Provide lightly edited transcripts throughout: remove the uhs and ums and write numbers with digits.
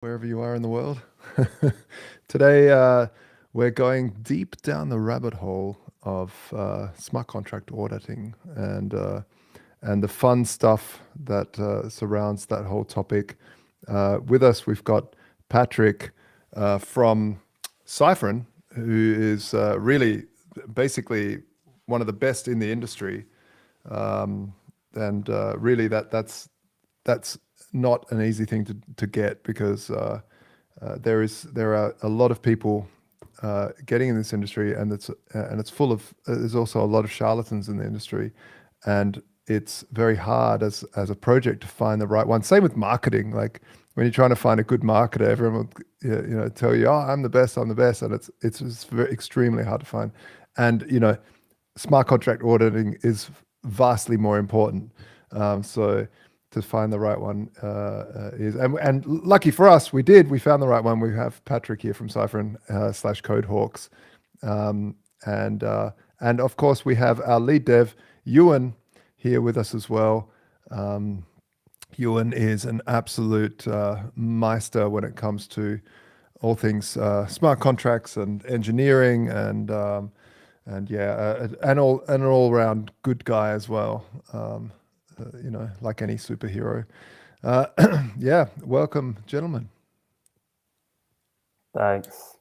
wherever you are in the world. Today, we're going deep down the rabbit hole of smart contract auditing and the fun stuff that surrounds that whole topic. With us, we've got Patrick from Cyfrin, who is really basically one of the best in the industry. And really, that's not an easy thing to get because there are a lot of people getting in this industry, and it's full of there's also a lot of charlatans in the industry, and it's very hard as a project to find the right one. Same with marketing. Like when you're trying to find a good marketer, everyone will tell you, "Oh, I'm the best, and it's very, extremely hard to find. And smart contract auditing is vastly more important. So to find the right one is and lucky for us, we found the right one. We have Patrick here from Cyfrin slash Codehawks, and of course we have our lead dev Ewan here with us as well. Ewan is an absolute meister when it comes to all things smart contracts and engineering and an all round good guy as well. Like any superhero. Yeah, welcome, gentlemen. Thanks.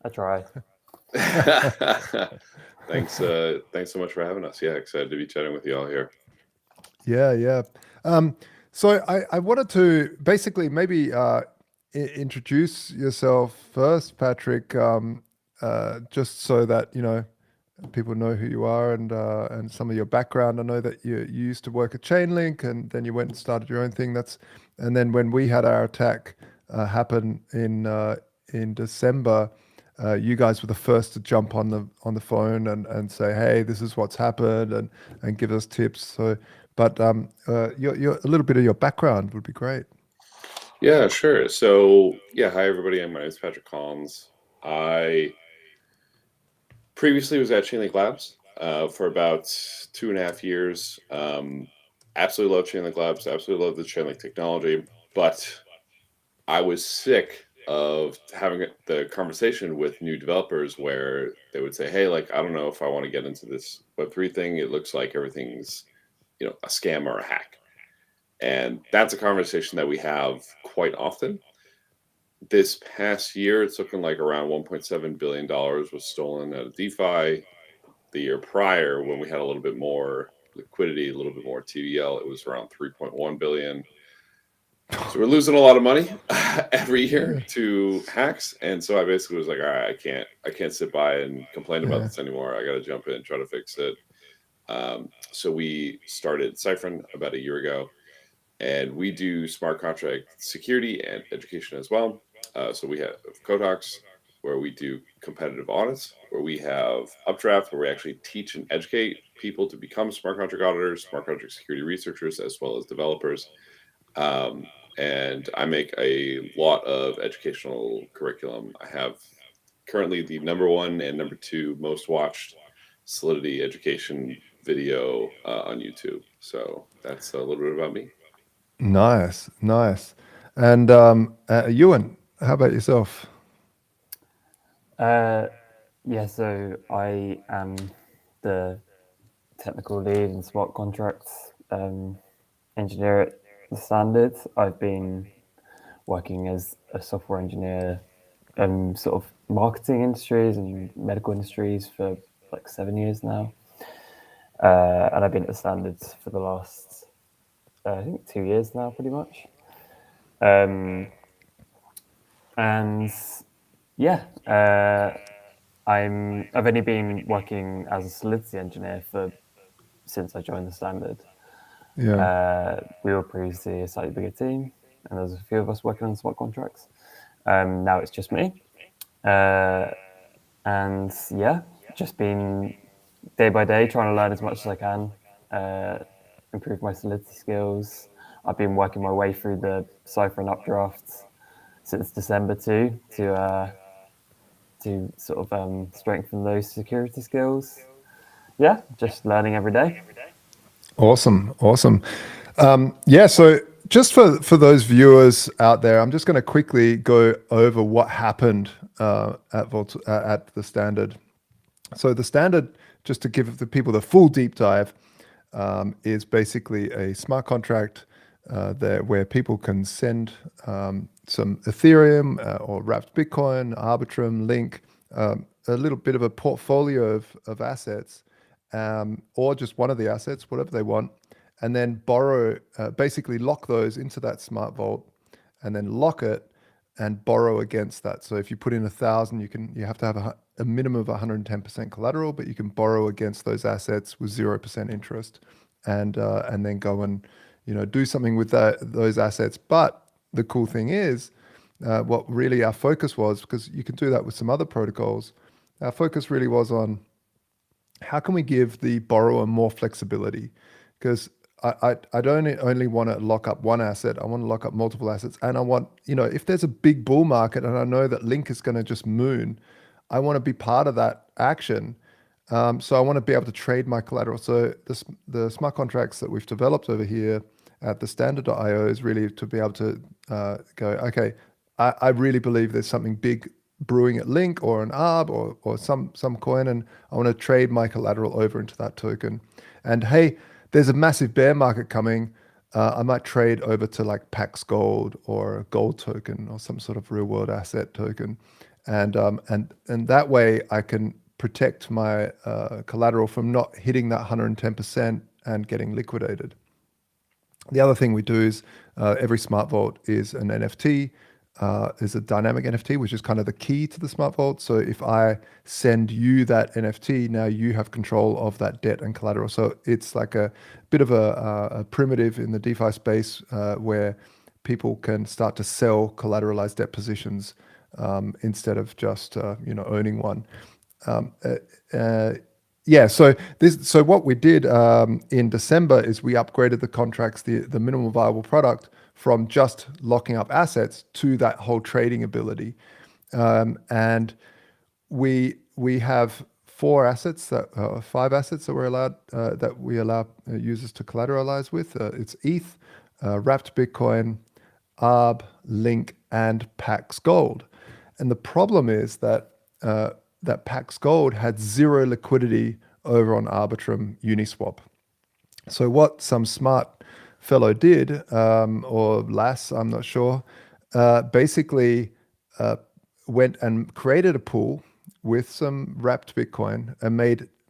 I try. Thanks so much for having us. Yeah, excited to be chatting with you all here. Yeah. So I wanted to basically maybe introduce yourself first, Patrick, just so that people know who you are and some of your background. I know that you used to work at Chainlink, and then you went and started your own thing. And then when we had our attack happen in December, you guys were the first to jump on the phone and say, "Hey, this is what's happened," and give us tips. So, but your a little bit of your background would be great. Yeah, sure. So yeah, hi everybody. My name is Patrick Collins. I previously was at Chainlink Labs for about 2.5 years. Absolutely love Chainlink Labs. Absolutely love the Chainlink technology. But I was sick of having the conversation with new developers where they would say, "Hey, like I don't know if I want to get into this Web3 thing. It looks like everything's a scam or a hack." And that's a conversation that we have quite often. This past year, it's looking like around $1.7 billion was stolen out of DeFi. The year prior, when we had a little bit more liquidity, a little bit more TVL, it was around 3.1 billion. So we're losing a lot of money every year to hacks. And so I basically was like, all right, I can't sit by and complain about this anymore. I got to jump in and try to fix it. So we started Cyfrin about a year ago, and we do smart contract security and education as well. So we have Codehawks, where we do competitive audits, where we have Updraft, where we actually teach and educate people to become smart contract auditors, smart contract security researchers, as well as developers. And I make a lot of educational curriculum. I have currently the #1 and #2 most watched Solidity education video on YouTube. So that's a little bit about me. Nice. And Ewan, how about yourself? Yeah, so I am the technical lead in smart contracts engineer at the Standard. I've been working as a software engineer in sort of marketing industries and medical industries for like 7 years now. And I've been at the Standards for the last, I think, 2 years now, pretty much. And yeah, I've only been working as a Solidity engineer since I joined the Standard. Yeah. We were previously a slightly bigger team, and there was a few of us working on smart contracts. Now it's just me. And yeah, just been day by day trying to learn as much as I can, improve my Solidity skills. I've been working my way through the Cyfrin updrafts since December to sort of strengthen those security skills. Yeah, just learning every day. Awesome. Yeah, so just for those viewers out there, I'm just going to quickly go over what happened at the standard. So the standard, just to give the people the full deep dive, is basically a smart contract there where people can send some Ethereum or wrapped Bitcoin, Arbitrum, Link, a little bit of a portfolio of assets, or just one of the assets, whatever they want, and then borrow, basically lock those into that smart vault, and then lock it and borrow against that. So if you put in 1,000, you have to have a minimum of 110% collateral, but you can borrow against those assets with 0% interest, and then go and do something with those assets. But the cool thing is, what really our focus was, because you can do that with some other protocols, our focus really was on how can we give the borrower more flexibility, because I don't only want to lock up one asset, I want to lock up multiple assets. And I want, if there's a big bull market and I know that Link is going to just moon, I want to be part of that action. So I want to be able to trade my collateral. So the smart contracts that we've developed over here at the standard.io is really to be able to go, okay, I really believe there's something big brewing at Link or an ARB or some coin, and I want to trade my collateral over into that token. And hey, there's a massive bear market coming. I might trade over to like Pax Gold or a gold token or some sort of real world asset token. And that way I can protect my collateral from not hitting that 110% and getting liquidated. The other thing we do is every smart vault is an NFT, is a dynamic NFT, which is kind of the key to the smart vault. So if I send you that NFT, now you have control of that debt and collateral. So it's like a bit of a primitive in the DeFi space where people can start to sell collateralized debt positions instead of just owning one. So what we did in December is we upgraded the contracts, the minimal viable product, from just locking up assets to that whole trading ability. And we have 5 assets that we're allowed that we allow users to collateralize with. It's ETH, wrapped Bitcoin, ARB, Link, and Pax Gold. And the problem is that that Pax Gold had zero liquidity over on Arbitrum Uniswap. So what some smart fellow did, or lass, I'm not sure, basically went and created a pool with some wrapped Bitcoin and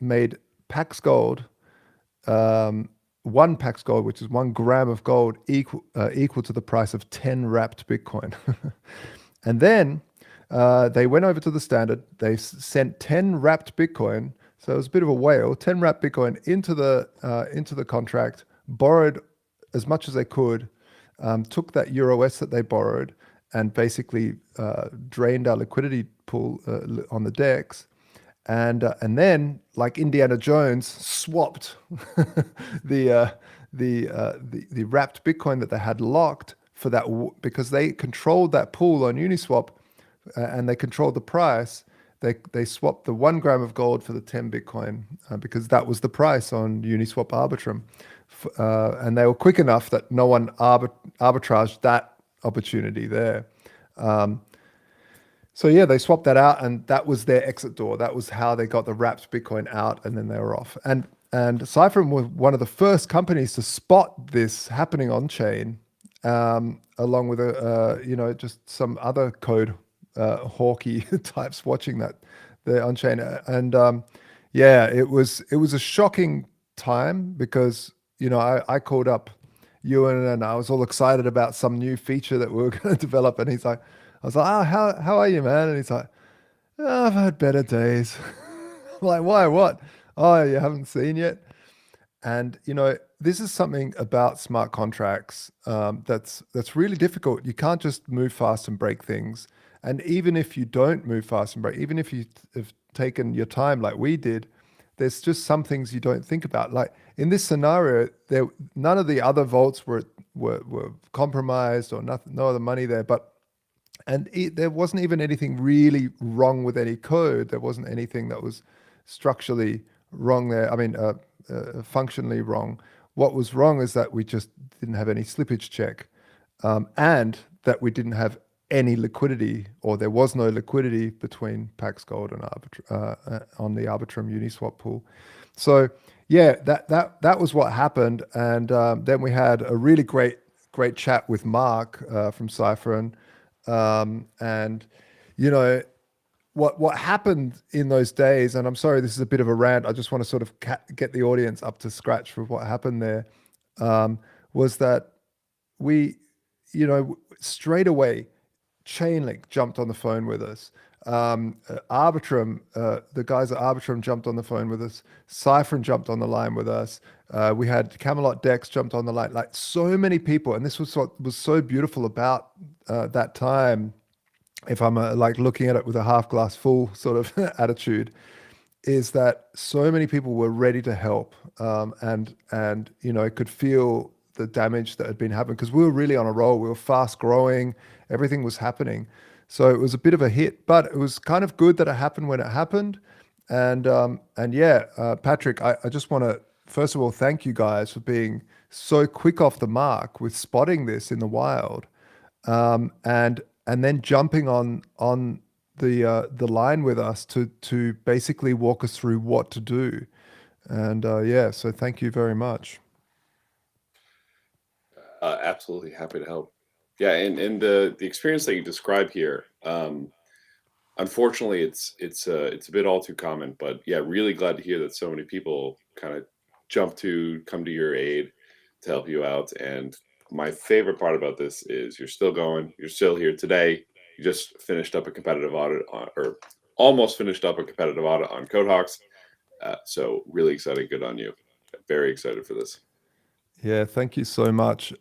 made Pax Gold, one Pax Gold, which is 1 gram of gold, equal to the price of 10 wrapped Bitcoin. And then they went over to the standard. They sent 10 wrapped Bitcoin, so it was a bit of a whale. 10 wrapped Bitcoin into the contract, borrowed as much as they could, took that EURUS that they borrowed, and basically drained our liquidity pool on the DEX, and then, like Indiana Jones, swapped the wrapped Bitcoin that they had locked for that, because they controlled that pool on Uniswap. And they controlled the price. They swapped the 1 gram of gold for the 10 Bitcoin because that was the price on Uniswap Arbitrum. And they were quick enough that no one arbitraged that opportunity there. So yeah, they swapped that out, and that was their exit door. That was how they got the wrapped Bitcoin out, and then they were off. And Cyfrin was one of the first companies to spot this happening on chain, along with just some other code hawky types watching that the on-chain. And it was a shocking time because I called up Ewan and I was all excited about some new feature that we were going to develop, and I was like, oh, how are you, man? And he's like, oh, I've had better days. I'm like, why? What? Oh, you haven't seen yet? And this is something about smart contracts that's really difficult. You can't just move fast and break things. And even if you don't move fast and break, even if you have taken your time like we did, there's just some things you don't think about. Like in this scenario, none of the other vaults were compromised or nothing, no other money there. There wasn't even anything really wrong with any code. There wasn't anything that was structurally wrong there. I mean, functionally wrong. what was wrong is that we just didn't have any slippage check, and that we didn't have any liquidity, or there was no liquidity between Pax Gold and on the Arbitrum Uniswap pool. So yeah, that was what happened, and then we had a really great chat with Mark from Cyfrin, and you know what happened in those days, and I'm sorry, this is a bit of a rant. I just want to sort of get the audience up to scratch for what happened there. Was that we, straight away, Chainlink jumped on the phone with us. Arbitrum, the guys at Arbitrum jumped on the phone with us. Cyfrin jumped on the line with us. We had Camelot Dex jumped on the line. Like so many people, and this was what was so beautiful about that time. If I'm like looking at it with a half glass full sort of attitude, is that so many people were ready to help, and could feel the damage that had been happening, because we were really on a roll. We were fast growing, everything was happening, so it was a bit of a hit, but it was kind of good that it happened when it happened. And yeah, Patrick, I just want to first of all thank you guys for being so quick off the mark with spotting this in the wild, and then jumping on the line with us to basically walk us through what to do. And yeah, so thank you very much. Absolutely happy to help. Yeah, and the experience that you describe here, unfortunately, it's a bit all too common. But yeah, really glad to hear that so many people kind of come to your aid to help you out. And my favorite part about this is you're still going, you're still here today. You just finished up a competitive audit or almost finished up a competitive audit on CodeHawks. So really excited, good on you. Very excited for this. Yeah, thank you so much.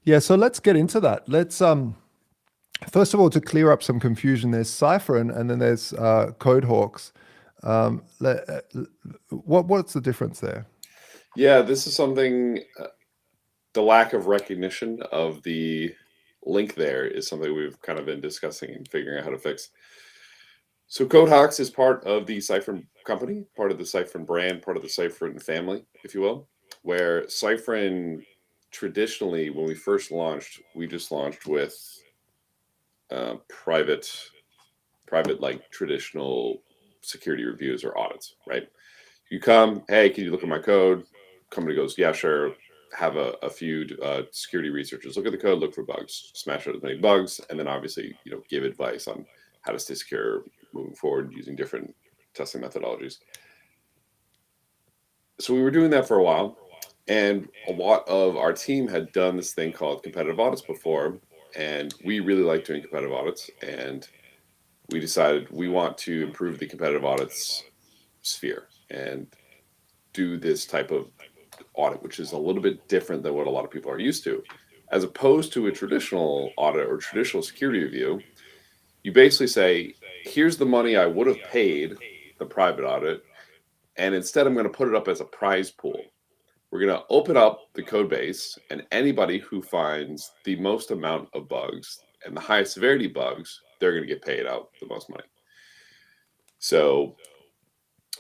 Yeah, so let's get into that. Let's first of all, to clear up some confusion, there's Cyfrin and then there's CodeHawks. What's the difference there? Yeah, this is something. The lack of recognition of the link there is something we've kind of been discussing and figuring out how to fix. So CodeHawks is part of the Cyfrin company, part of the Cyfrin brand, part of the Cyfrin family, if you will, where Cyfrin traditionally, when we first launched, we just launched with private like traditional security reviews or audits, right? You come, hey, can you look at my code? Company goes, yeah, sure. Have a few security researchers look at the code, look for bugs, smash out as many bugs, and then obviously give advice on how to stay secure moving forward using different testing methodologies. So we were doing that for a while, and a lot of our team had done this thing called competitive audits before, and we really like doing competitive audits, and we decided we want to improve the competitive audits sphere and do this type of audit, which is a little bit different than what a lot of people are used to. As opposed to a traditional audit or traditional security review, you basically say, here's the money I would have paid the private audit, and instead I'm going to put it up as a prize pool. We're going to open up the code base, and anybody who finds the most amount of bugs and the highest severity bugs, they're going to get paid out the most money. So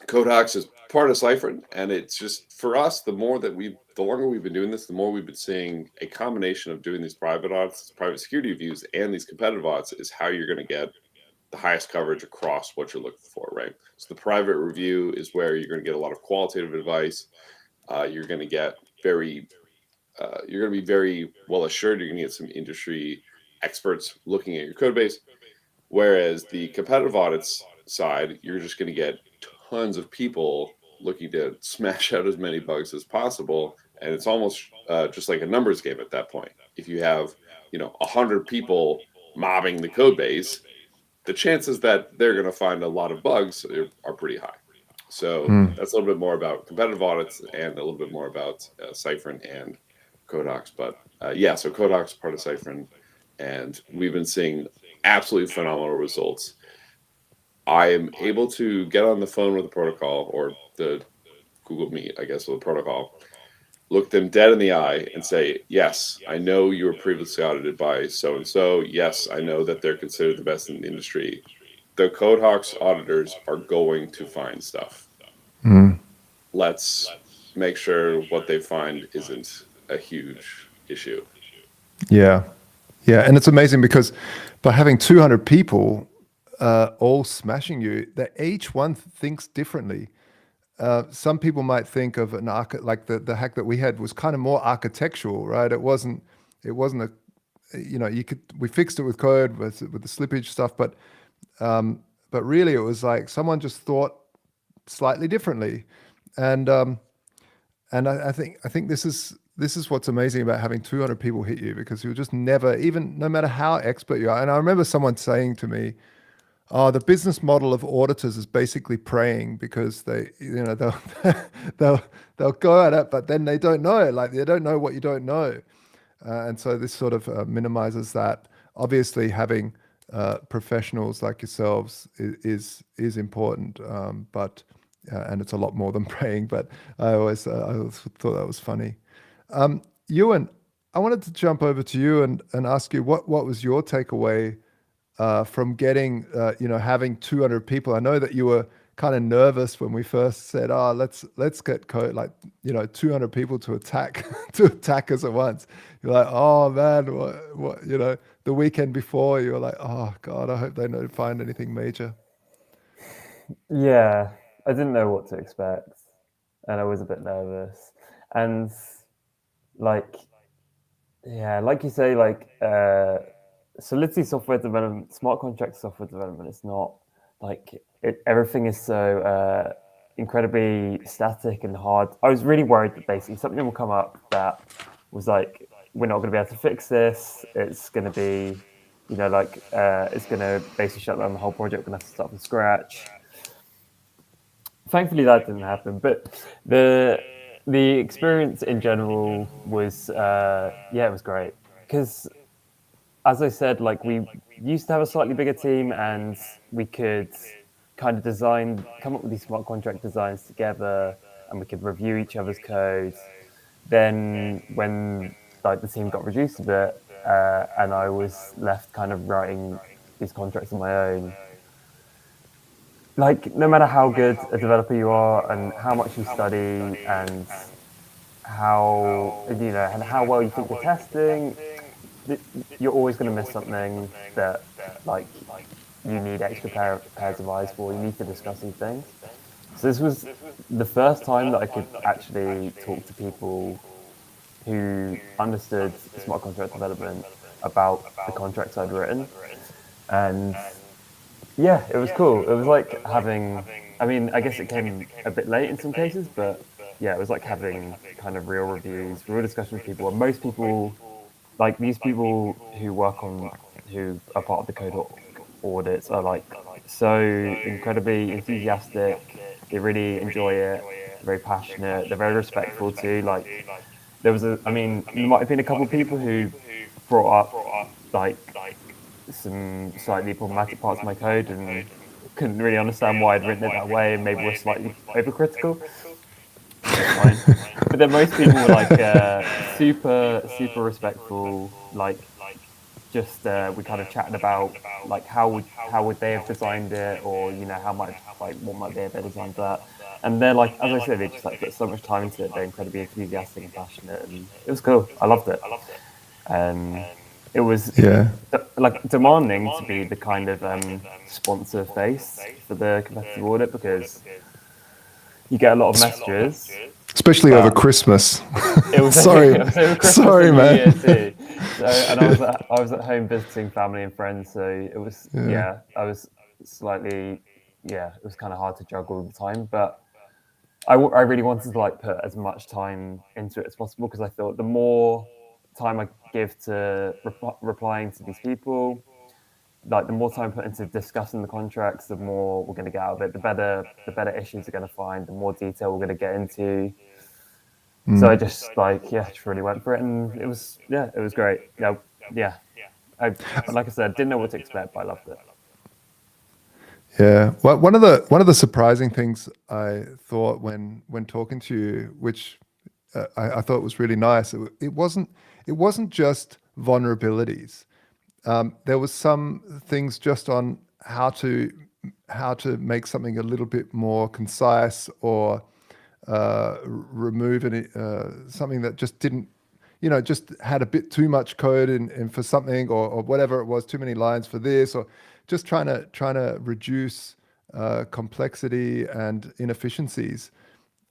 CodeHawks is part of Cyfrin, and it's just, for us, the longer we've been doing this, the more we've been seeing a combination of doing these private audits, private security reviews, and these competitive audits is how you're going to get the highest coverage across what you're looking for, right? So the private review is where you're going to get a lot of qualitative advice. You're going to get you're going to be very well assured. You're going to get some industry experts looking at your code base. Whereas the competitive audits side, you're just going to get tons of people looking to smash out as many bugs as possible. And it's almost just like a numbers game at that point. If you have, 100 people mobbing the code base, the chances that they're going to find a lot of bugs are pretty high. So that's a little bit more about competitive audits and a little bit more about Cyfrin and CodeHawks. But yeah, so CodeHawks is part of Cyfrin, and we've been seeing absolutely phenomenal results. I am able to get on the phone with the protocol, or the Google Meet, I guess, with the protocol, look them dead in the eye and say, yes, I know you were previously audited by so-and-so. Yes, I know that they're considered the best in the industry. The CodeHawks auditors are going to find stuff. Let's make sure what they find isn't a huge issue. Yeah. Yeah. And it's amazing because by having 200 people all smashing you, that each one thinks differently. Some people might think of an like the hack that we had was kind of more architectural, right? It wasn't a, we fixed it with code with the slippage stuff, but really it was like someone just thought slightly differently. And I think this is what's amazing about having 200 people hit you, because you'll just never, even no matter how expert you are. And I remember someone saying to me, "Oh, the business model of auditors is basically praying, because they'll they'll go at it, but then they don't know, like they don't know what you don't know." And so this sort of minimizes that. Obviously, having professionals like yourselves is important, but and it's a lot more than praying. But I always thought that was funny. Ewan, I wanted to jump over to you and ask you what was your takeaway from getting having 200 people. I know that you were kind of nervous when we first said, "Oh, let's get code, like 200 people to attack to attack us at once." You're like, "Oh man, what the weekend before you were like, oh God, I hope they don't find anything major." Yeah, I didn't know what to expect, and I was a bit nervous. And like, yeah, like you say, like Solidity software development, smart contract software development, it's not like everything is so incredibly static and hard. I was really worried that basically something will come up that was like, we're not going to be able to fix this. It's going to be, it's going to basically shut down the whole project. We're going to have to start from scratch. Thankfully, that didn't happen. But the experience in general was, it was great, because as I said, like we used to have a slightly bigger team, and we could kind of come up with these smart contract designs together, and we could review each other's code. Then when like the team got reduced a bit, and I was left kind of writing these contracts on my own, like no matter how good a developer you are and how much you study and how well you think you're testing, you're always going to miss something that like you need extra pairs of eyes for. You need to discuss these things. So this was the first time that I could actually talk to people who understood smart contract development about the contracts I'd written. And yeah, it was cool. It was like having, I mean, I guess it came a bit late in some cases, but yeah, it was like having kind of real reviews, real discussions with people. And most people, like these people who are part of the code audits, are like so incredibly enthusiastic. They really enjoy it. They're very passionate. They're very respectful too. Like there might have been a couple of people who brought up like some slightly problematic parts of my code and couldn't really understand why I'd written it that way, and maybe were slightly overcritical. Fine. But then most people were like super respectful. Like just we kind of chatted about like how would they have designed it, or how much like what might they have designed that. And they're like, as I said, they just like put so much time into it. They're incredibly enthusiastic and passionate, and it was cool. I loved it. It was like demanding to be the kind of sponsor face for the competitive audit, because you get a lot of messages, especially over Christmas. It was sorry, it was over Christmas sorry, and man. New Year too. So, and I was at home visiting family and friends, so it was I was slightly it was kind of hard to juggle all the time, but I really wanted to like put as much time into it as possible, because I thought the more time I give to replying to these people, like the more time put into discussing the contracts, the more we're going to get out of it. The better issues are going to find, the more detail we're going to get into. So I just just really went for it, and it was great. Yeah. Like I said, didn't know what to expect, but I loved it. Yeah. Well, one of the surprising things I thought when talking to you, which I thought was really nice, it wasn't just vulnerabilities. There was some things just on how to make something a little bit more concise, or remove something that just didn't, just had a bit too much code in for something, or whatever it was, too many lines for this, or just trying to reduce complexity and inefficiencies.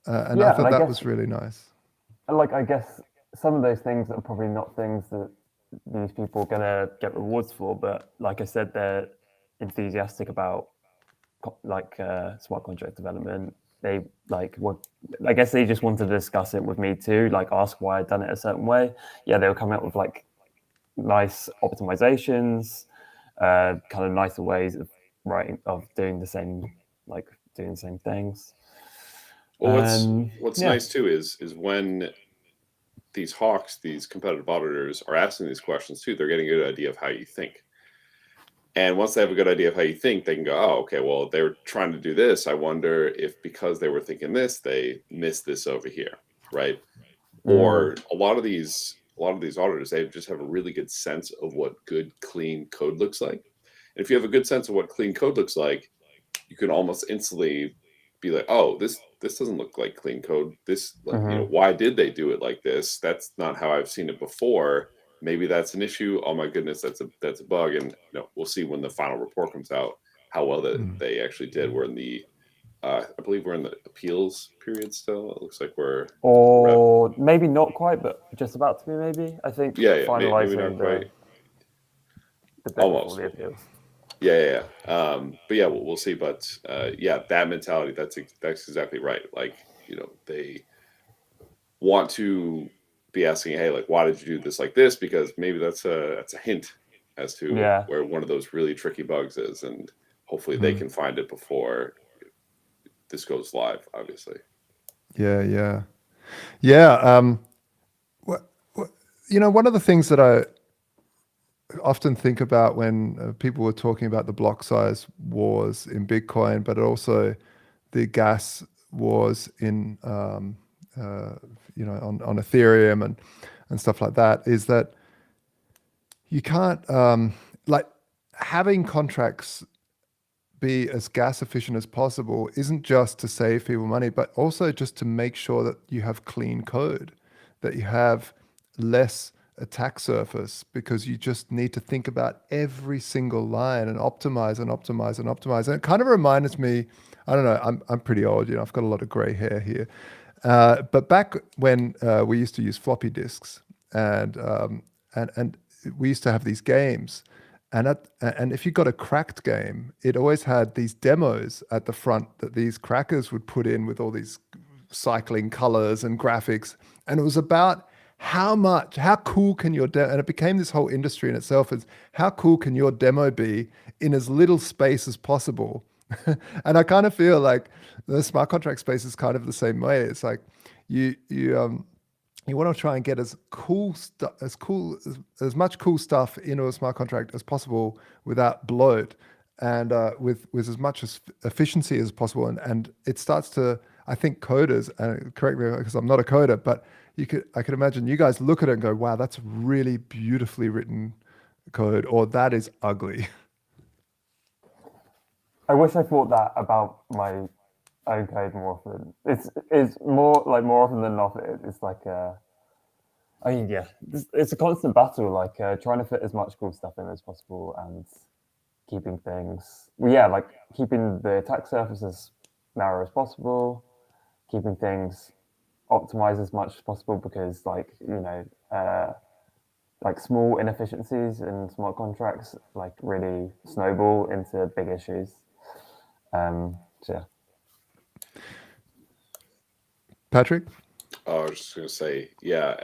And I Yeah, and thought I that guess was really nice. I guess some of those things are probably not things that these people are gonna get rewards for, but like I said, they're enthusiastic about smart contract development. They I guess they just wanted to discuss it with me too, like ask why I'd done it a certain way. Yeah, they were coming up with like nice optimizations, kind of nicer ways of doing the same things. Well, what's Yeah. nice too is when these hawks, these competitive auditors, are asking these questions too, they're getting a good idea of how you think. And once they have a good idea of how you think, they can go, oh, okay, well, they're trying to do this. I wonder if because they were thinking this, they missed this over here, right? Or a lot of these auditors, they just have a really good sense of what good, clean code looks like. And if you have a good sense of what clean code looks like, you can almost instantly be like, oh, this doesn't look like clean code. This, why did they do it like this? That's not how I've seen it before. Maybe that's an issue. Oh my goodness, that's a bug. And we'll see when the final report comes out how well that they actually did. We're in the I believe we're in the appeals period still. It looks like or maybe not quite, but just about to be. Maybe I think maybe finalizing not quite. the bit before the appeals. Yeah. But yeah, we'll see. But yeah, that mentality, that's exactly right. Like, they want to be asking, hey, like, why did you do this like this? Because maybe that's a hint as to where one of those really tricky bugs is, and hopefully they can find it before this goes live, obviously. Yeah. One of the things that I often think about when people were talking about the block size wars in Bitcoin, but also the gas wars in on Ethereum and stuff like that, is that you can't like having contracts be as gas efficient as possible isn't just to save people money, but also just to make sure that you have clean code, that you have less attack surface, because you just need to think about every single line and optimize and optimize and optimize. And it kind of reminds me, I don't know, I'm pretty old, I've got a lot of gray hair here. But back when we used to use floppy disks, and we used to have these games, and if you got a cracked game, it always had these demos at the front that these crackers would put in with all these cycling colors and graphics, and it was about how cool can your demo, and it became this whole industry in itself, is how cool can your demo be in as little space as possible. And I kind of feel like the smart contract space is kind of the same way. It's like you want to try and get as much cool stuff into a smart contract as possible without bloat, and with as much efficiency as possible. And it starts to, I think coders, and correct me because I'm not a coder, but I could imagine you guys look at it and go, wow, that's really beautifully written code, or that is ugly. I wish I thought that about my own code more often. It's more often than not. It's like it's a constant battle, like trying to fit as much cool stuff in as possible and keeping things, keeping the attack surface as narrow as possible, keeping things optimized as much as possible, because small inefficiencies in smart contracts really snowball into big issues. So yeah. Patrick? I was just gonna say, yeah,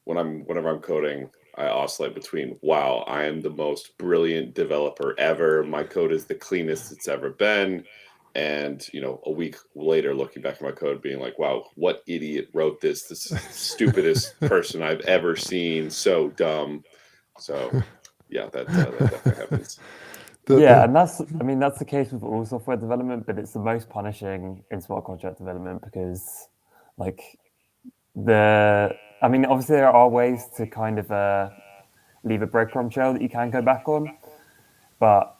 whenever I'm coding, I oscillate between, wow, I am the most brilliant developer ever. My code is the cleanest it's ever been. And, a week later, looking back at my code, being like, wow, what idiot wrote this? This is the stupidest person I've ever seen. So dumb. So, yeah, that definitely happens. And that's the case with all software development, but it's the most punishing in smart contract development, because obviously there are ways to kind of leave a breadcrumb trail that you can go back on, but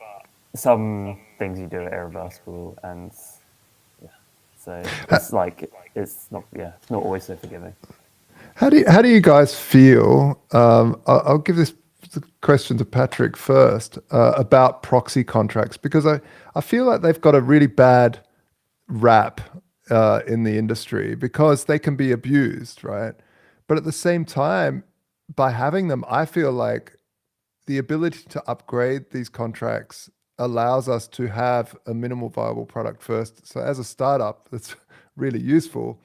some things you do are irreversible, and So it's like it's not always so forgiving. How do you guys feel? I'll give this question to Patrick first about proxy contracts, because I feel like they've got a really bad rap in the industry because they can be abused, right? But at the same time, by having them, I feel like the ability to upgrade these contracts allows us to have a minimal viable product first. So as a startup, that's really useful.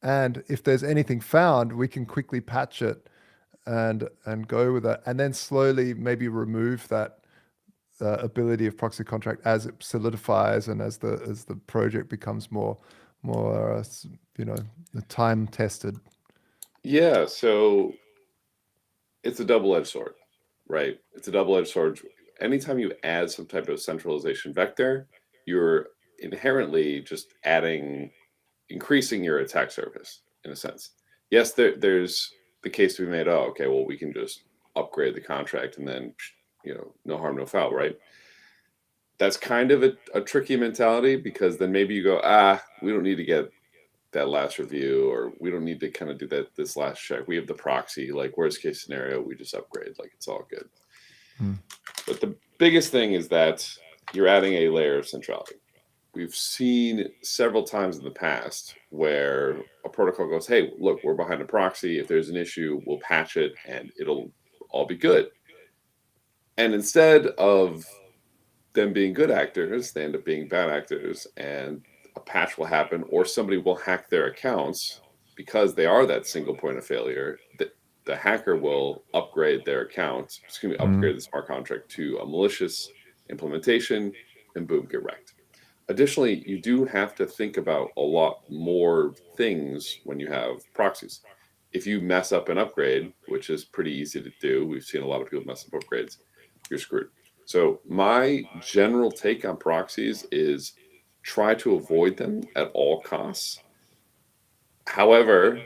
And if there's anything found, we can quickly patch it and go with it, and then slowly maybe remove that ability of proxy contract as it solidifies and as the project becomes more time tested. Yeah, so it's a double-edged sword, right? It's a double-edged sword. Anytime you add some type of centralization vector, you're inherently just increasing your attack surface in a sense. Yes, there's the case to be made. Oh, okay, well, we can just upgrade the contract and then, no harm, no foul, right? That's kind of a tricky mentality, because then maybe you go, we don't need to get that last review, or we don't need to kind of do this last check. We have the proxy, like worst case scenario, we just upgrade, like it's all good. But the biggest thing is that you're adding a layer of centrality. We've seen several times in the past where a protocol goes, hey, look, we're behind a proxy. If there's an issue, we'll patch it and it'll all be good. And instead of them being good actors, they end up being bad actors, and a patch will happen, or somebody will hack their accounts because they are that single point of failure. The hacker will upgrade their account, upgrade the smart contract to a malicious implementation, and boom, get wrecked. Additionally, you do have to think about a lot more things when you have proxies. If you mess up an upgrade, which is pretty easy to do, we've seen a lot of people mess up upgrades, you're screwed. So my general take on proxies is try to avoid them at all costs. However,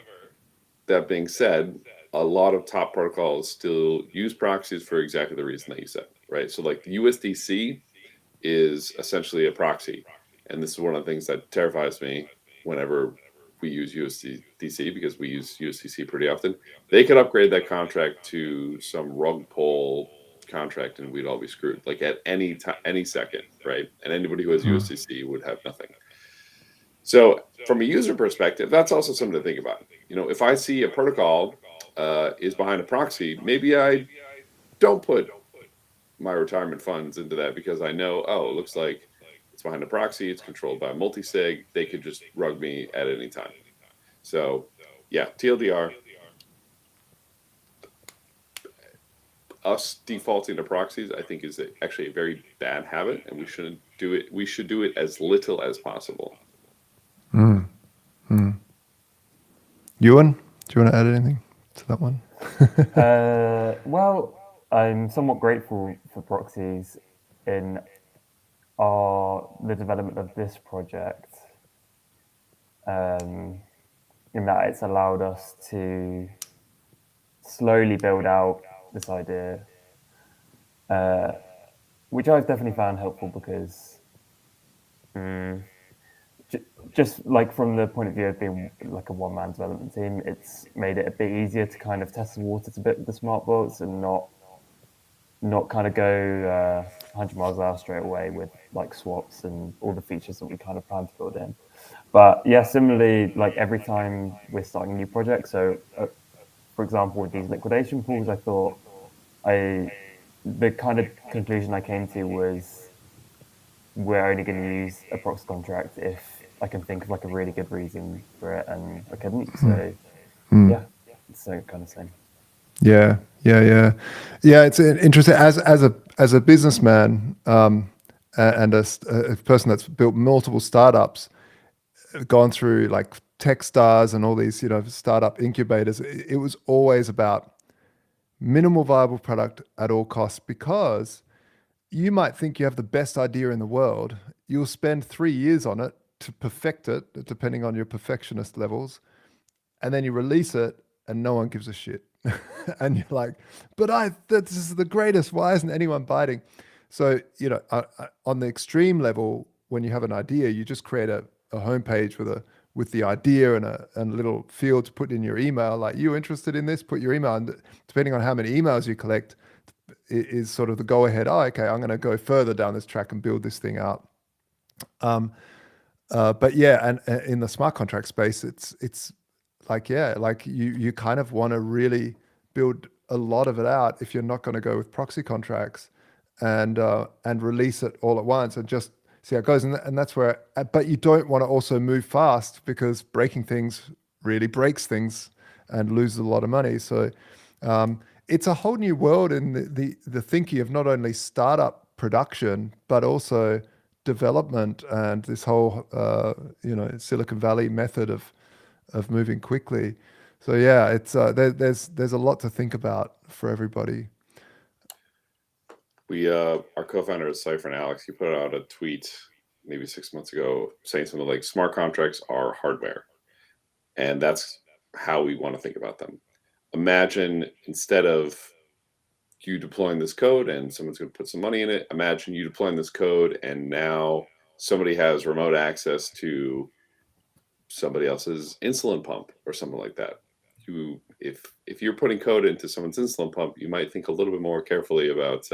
that being said, a lot of top protocols still use proxies for exactly the reason that you said, right? So like the USDC is essentially a proxy. And this is one of the things that terrifies me whenever we use USDC, because we use USDC pretty often. They could upgrade that contract to some rug pull contract and we'd all be screwed, like at any second, right? And anybody who has USDC would have nothing. So from a user perspective, that's also something to think about. If I see a protocol is behind a proxy, maybe I don't put my retirement funds into that, because I know, it looks like it's behind a proxy, it's controlled by a multi-sig, they could just rug me at any time. So yeah, TLDR, us defaulting to proxies, I think is actually a very bad habit, and we shouldn't do it. We should do it as little as possible. Ewan, do you want to add anything to that one? Well, I'm somewhat grateful for proxies in the development of this project, in that it's allowed us to slowly build out this idea, which I've definitely found helpful, because just like from the point of view of being like a one-man development team, it's made it a bit easier to kind of test the waters a bit with the smart bolts and not kind of go 100 miles an hour straight away with like swaps and all the features that we kind of plan to build in. But yeah, similarly, like every time we're starting a new project, so for example, with these liquidation pools, I thought the kind of conclusion I came to was we're only going to use a proxy contract if I can think of like a really good reason for it, and I couldn't. So yeah, it's so kind of same. Yeah. It's interesting as a businessman and a person that's built multiple startups, gone through like Techstars and all these startup incubators. It was always about minimal viable product at all costs, because you might think you have the best idea in the world. You'll spend 3 years on it to perfect it, depending on your perfectionist levels, and then you release it and no one gives a shit. And you're like, but this is the greatest. Why isn't anyone biting? So, on the extreme level, when you have an idea, you just create a homepage with the idea and a little field to put in your email, like, you interested in this, put your email, and depending on how many emails you collect is sort of the go ahead. Oh, okay, I'm going to go further down this track and build this thing out. But yeah, and in the smart contract space, it's like, yeah, like you kind of want to really build a lot of it out if you're not going to go with proxy contracts and release it all at once and just see how it goes. And that's where, but you don't want to also move fast, because breaking things really breaks things and loses a lot of money. So it's a whole new world in the thinking of not only startup production, but also development and this whole Silicon Valley method of moving quickly. So yeah, it's there's a lot to think about for everybody. Our co-founder of Cyfrin, Alex, he put out a tweet maybe 6 months ago saying something like, smart contracts are hardware. And that's how we want to think about them. Imagine, instead of you deploying this code and someone's going to put some money in it, imagine you deploying this code and now somebody has remote access to somebody else's insulin pump or something like that. If you're putting code into someone's insulin pump, you might think a little bit more carefully about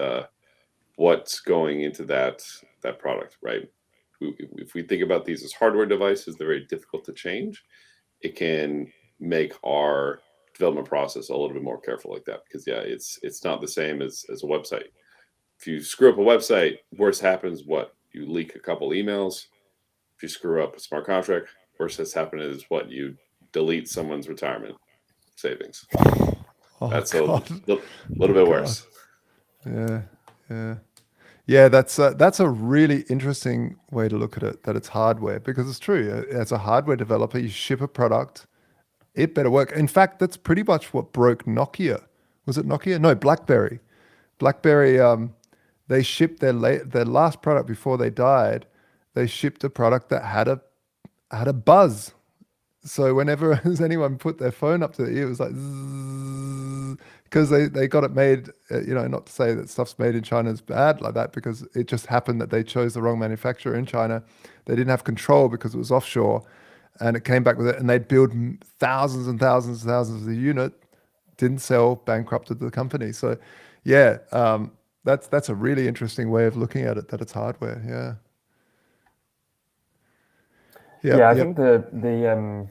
what's going into that product, right? If we think about these as hardware devices, they're very difficult to change. It can make our development process a little bit more careful like that, because yeah, it's not the same as a website. If you screw up a website, worst happens, what? You leak a couple emails. If you screw up a smart contract, worst that's happened is what? You delete someone's retirement savings. Oh, that's God. a little bit worse. Yeah, that's a really interesting way to look at it, that it's hardware, because it's true. As a hardware developer, you ship a product, it better work. In fact, that's pretty much what broke Nokia. Was it Nokia? No, BlackBerry. BlackBerry, they shipped their last product before they died. They shipped a product that had a buzz. So whenever anyone put their phone up to the ear, it was like, because they got it made, not to say that stuff's made in China is bad like that, because it just happened that they chose the wrong manufacturer in China. They didn't have control because it was offshore, and it came back with it, and they'd build thousands and thousands and thousands of the unit, didn't sell, bankrupted the company. So yeah, that's a really interesting way of looking at it, that it's hardware. Yeah. I think the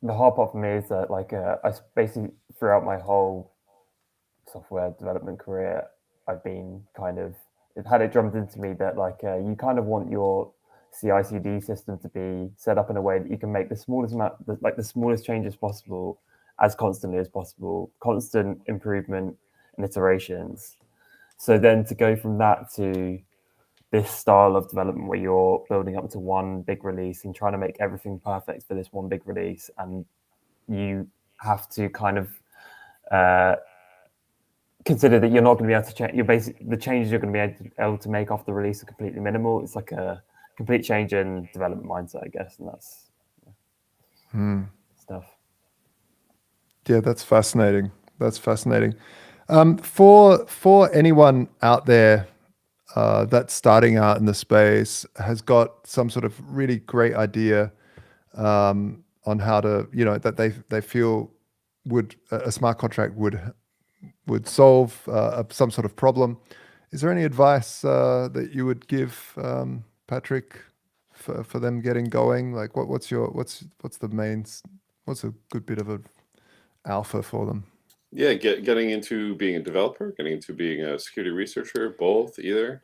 hard part for me is that, like, I basically, throughout my whole software development career, I've been had it drummed into me that, like, you kind of want your CI/CD system to be set up in a way that you can make the smallest changes possible as constantly as possible, constant improvement and iterations. So then to go from that to this style of development where you're building up to one big release and trying to make everything perfect for this one big release, and you have to kind of consider that you're not going to be able to change. The changes you're going to be able to make off the release are completely minimal. It's like a complete change in development mindset, I guess, and that's stuff. Yeah, that's fascinating. That's fascinating. For anyone out there that's starting out in the space, has got some sort of really great idea on how to, that they feel a smart contract would solve some sort of problem. Is there any advice that you would give, Patrick, for them getting going? Like, what's a good bit of alpha for them? Yeah, getting into being a developer, getting into being a security researcher, both, either.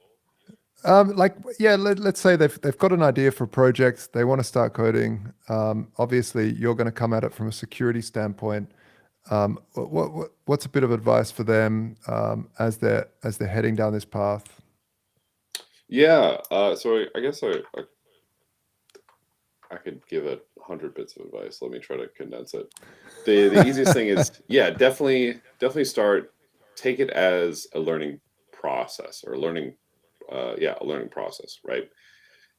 Let's say they've got an idea for a project, they want to start coding. Obviously, you're going to come at it from a security standpoint. What's a bit of advice for them as they're heading down this path? Yeah, so I guess I could give 100 bits of advice. Let me try to condense it. The easiest thing is, definitely take it as a learning process, or a learning process, right?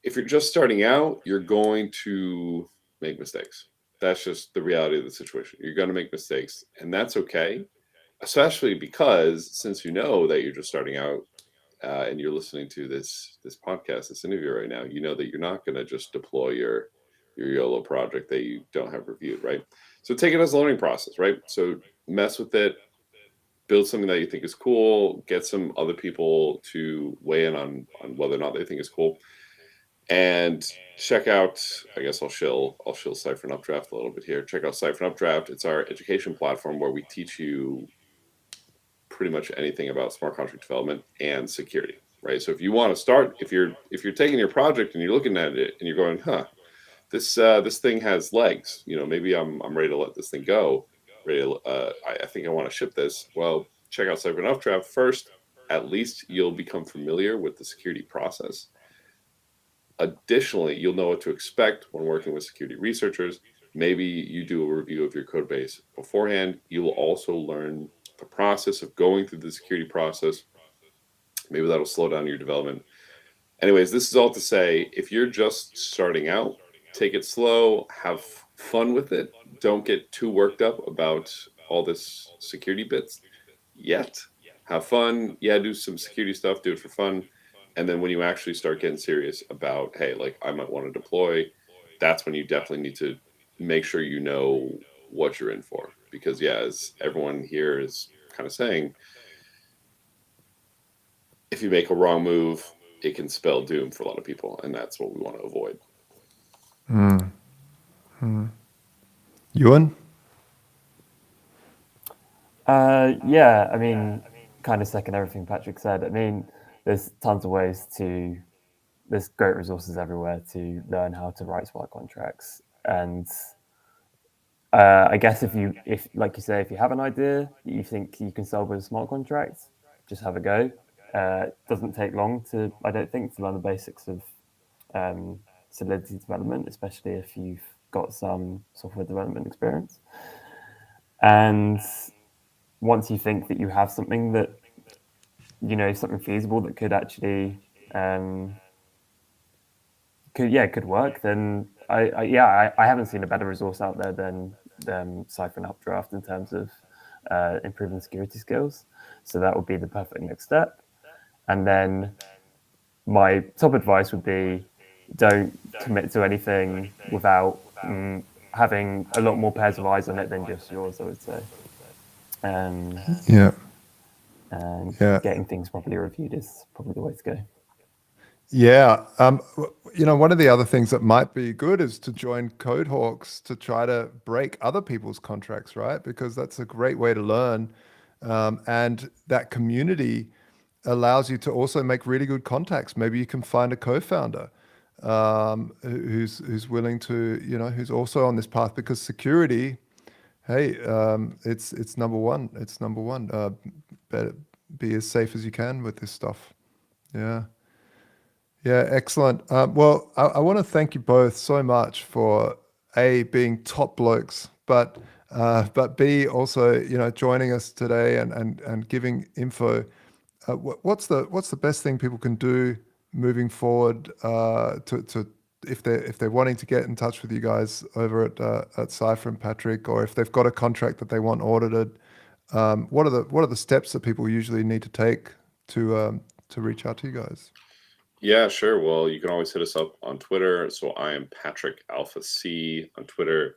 If you're just starting out, you're going to make mistakes. That's just the reality of the situation. You're going to make mistakes, and that's okay, especially because, since you know that you're just starting out, and you're listening to this podcast, this interview right now, you know that you're not going to just deploy your YOLO project that you don't have reviewed, right? So take it as a learning process, right? So mess with it, build something that you think is cool, get some other people to weigh in on whether or not they think is cool, and check out, I guess I'll shill Cyfrin Updraft a little bit here. Check out Cyfrin Updraft. It's our education platform where we teach you pretty much anything about smart contract development and security, right? So if you want to start, if you're taking your project and you're looking at it and you're going, this thing has legs, maybe I'm ready to let this thing go. I think I want to ship this. Well, check out Cyfrin Updraft first. At least you'll become familiar with the security process. Additionally, you'll know what to expect when working with security researchers. Maybe you do a review of your code base beforehand. You will also learn the process of going through the security process. Maybe that'll slow down your development. Anyways, this is all to say, if you're just starting out, take it slow, have fun with it. Don't get too worked up about all this security bits yet. Have fun. Yeah, do some security stuff. Do it for fun. And then when you actually start getting serious about, hey, like I might want to deploy, that's when you definitely need to make sure you know what you're in for. Because, yeah, as everyone here is kind of saying, if you make a wrong move, it can spell doom for a lot of people. And that's what we want to avoid. Ewan? Yeah, I mean, kind of second everything Patrick said. I mean, there's tons of ways there's great resources everywhere to learn how to write smart contracts. And I guess if like you say, if you have an idea that you think you can solve with a smart contract, just have a go. It doesn't take long I don't think, to learn the basics of Solidity development, especially if you've got some software development experience. And once you think that you have something that, something feasible that could actually could work, then I haven't seen a better resource out there than Cyfrin Updraft in terms of improving security skills. So that would be the perfect next step. And then my top advice would be, don't commit to anything without having a lot more pairs of eyes on it than just yours, I would say. Yeah. And getting things properly reviewed is probably the way to go. Yeah. One of the other things that might be good is to join Codehawks to try to break other people's contracts, right? Because that's a great way to learn. And that community allows you to also make really good contacts. Maybe you can find a co-founder who's willing to, who's also on this path, because security, hey, it's number one. It's number one. Better be as safe as you can with this stuff. Yeah. Yeah, excellent. Well, I want to thank you both so much for being top blokes, but B, also, joining us today and giving info. What's the best thing people can do moving forward to if they're wanting to get in touch with you guys over at Cyfrin, Patrick, or if they've got a contract that they want audited? What are the steps that people usually need to take to reach out to you guys? Yeah, sure. Well, you can always hit us up on Twitter. So I am Patrick Alpha C on Twitter.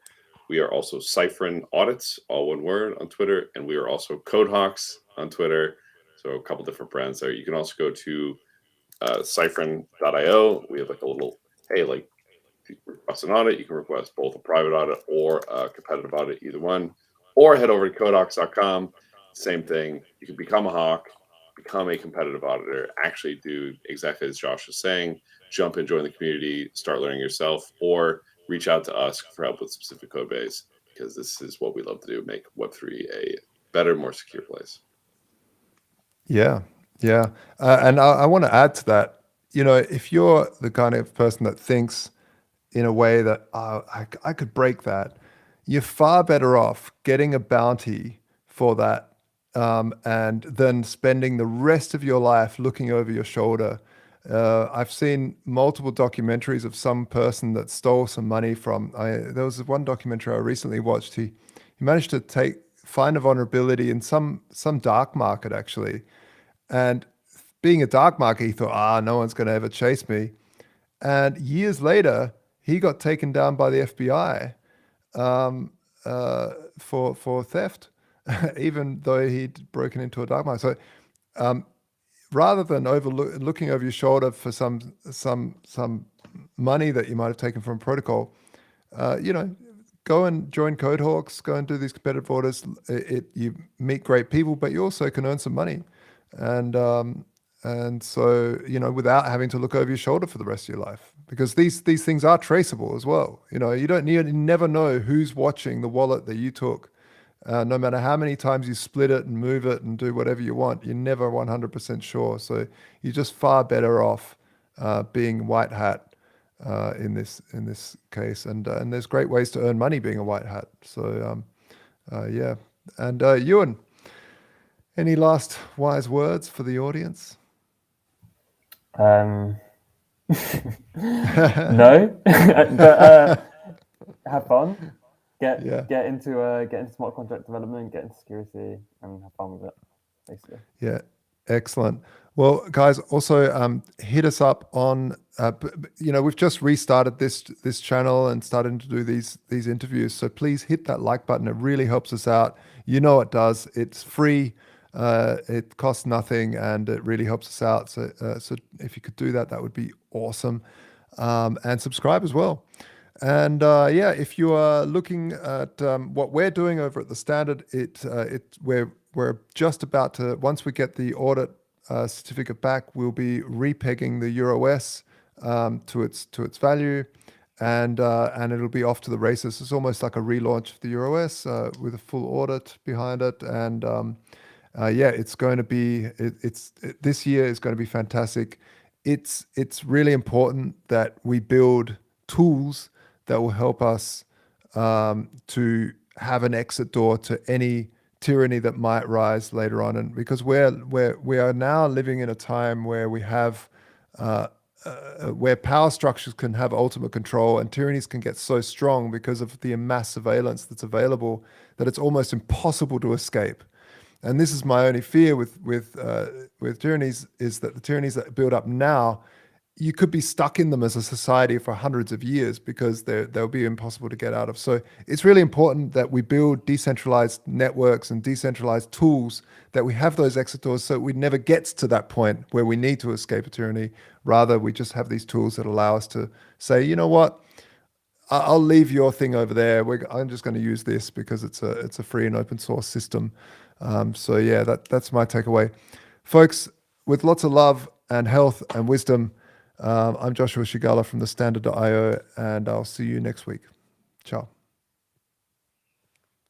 We are also Cyfrin Audits, all one word, on Twitter, and we are also Codehawks on Twitter. So a couple different brands there. You can also go to Cyfrin.io. We have like a little, hey, like if you request an audit, you can request both a private audit or a competitive audit, either one, or head over to Codehawks.com. Same thing. You can become a hawk, become a competitive auditor, actually do exactly as Josh was saying, jump and join the community, start learning yourself, or reach out to us for help with specific code base, because this is what we love to do, make Web3 a better, more secure place. Yeah. And I want to add to that, if you're the kind of person that thinks in a way that I could break that, you're far better off getting a bounty for that and then spending the rest of your life looking over your shoulder. I've seen multiple documentaries of some person that stole some money from. There was one documentary I recently watched. He managed to find a vulnerability in some dark market, actually, and being a dark market, he thought, no one's going to ever chase me. And years later, he got taken down by the FBI for theft, even though he'd broken into a dark market. So rather than looking over your shoulder for some money that you might have taken from a protocol, go and join Codehawks, go and do these competitive orders. You meet great people, but you also can earn some money, and so without having to look over your shoulder for the rest of your life, because these things are traceable as well. You never know who's watching the wallet that you took. No matter how many times you split it and move it and do whatever you want, you're never 100% sure. So you're just far better off being white hat in this case. And there's great ways to earn money being a white hat. So yeah. And Ewan, any last wise words for the audience? No, but have fun. Get into smart contract development, get into security, and have fun with it, basically. Yeah, excellent. Well, guys, also hit us up on. We've just restarted this channel and started to do these interviews. So please hit that like button. It really helps us out. You know it does. It's free. It costs nothing, and it really helps us out. So if you could do that, that would be awesome. And subscribe as well. And if you are looking at what we're doing over at the Standard, we're just about to, once we get the audit certificate back, we'll be repegging the EUROS to its value, and it'll be off to the races. It's almost like a relaunch of the EUROS with a full audit behind it, and it's going to be this year is going to be fantastic. It's really important that we build tools that will help us to have an exit door to any tyranny that might rise later on. And because we are now living in a time where we have where power structures can have ultimate control, and tyrannies can get so strong because of the mass surveillance that's available that it's almost impossible to escape. And this is my only fear with tyrannies, is that the tyrannies that build up now, you could be stuck in them as a society for hundreds of years because they'll be impossible to get out of. So it's really important that we build decentralized networks and decentralized tools, that we have those exit doors, so we never gets to that point where we need to escape a tyranny. Rather, we just have these tools that allow us to say, you know what, I'll leave your thing over there. I'm just going to use this because it's a free and open source system. So yeah, that's my takeaway. Folks, with lots of love and health and wisdom, I'm Joshua Shigala from the Standard.io, and I'll see you next week. Ciao.